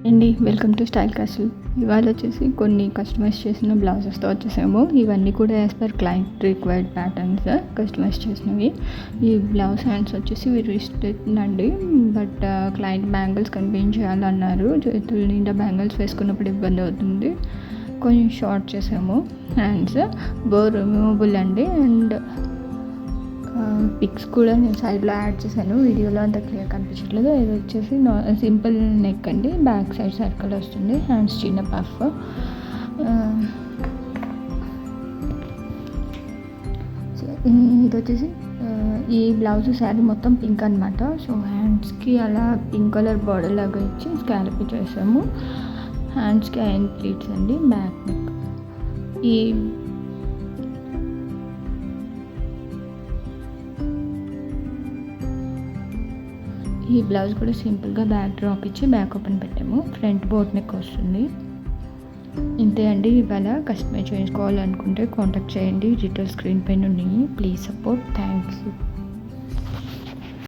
అండి welcome to style castle. ఇవాళ వచ్చేసి కొన్ని కస్టమైజ్ చేసిన బ్లౌజెస్తో వచ్చేసాము. ఇవన్నీ కూడా as per client required patterns customize చేసినవి. ఈ బ్లౌజ్ హ్యాండ్స్ వచ్చేసి రిస్ట్రిక్ట్ అండి, బట్ క్లయింట్ బ్యాంగిల్స్ కనిపించాలన్నారు. చేతుల నిండా బ్యాంగిల్స్ వేసుకున్నప్పుడు ఇబ్బంది అవుతుంది, కొంచెం షార్ట్ చేసాము. హ్యాండ్స్ బో రిమూవబుల్ అండి. అండ్ పిక్స్ కూడా నేను సైడ్లో యాడ్ చేశాను, వీడియోలో అంత క్లియర్ కనిపించట్లేదు. ఇది వచ్చేసి సింపుల్ నెక్ అండి, బ్యాక్ సైడ్ సర్కిల్ వస్తుంది, హ్యాండ్స్ చిన్న పఫ్. ఇది వచ్చేసి ఈ బ్లౌజ్ శారీ మొత్తం పింక్ అనమాట. సో హ్యాండ్స్కి అలా పింక్ కలర్ బార్డర్ లాగా ఇచ్చి స్కాలప్ చేసాము. హ్యాండ్స్కి ఐరన్ ప్లీట్స్ అండి, బ్యాక్ నెక్. ఈ బ్లౌజ్ కూడా సింపుల్గా బ్యాక్ డ్రాప్ ఇచ్చి బ్యాక్ ఓపెన్ పెట్టాము. ఫ్రంట్ బోట్ నెక్ వస్తుంది. ఇంతే అండి. ఇవాళ కస్టమైజ్ చేయించుకోవాలనుకుంటే కాంటాక్ట్ చేయండి, డీటెయిల్స్ స్క్రీన్ పైన ఉన్నాయి. Please support. థ్యాంక్స్.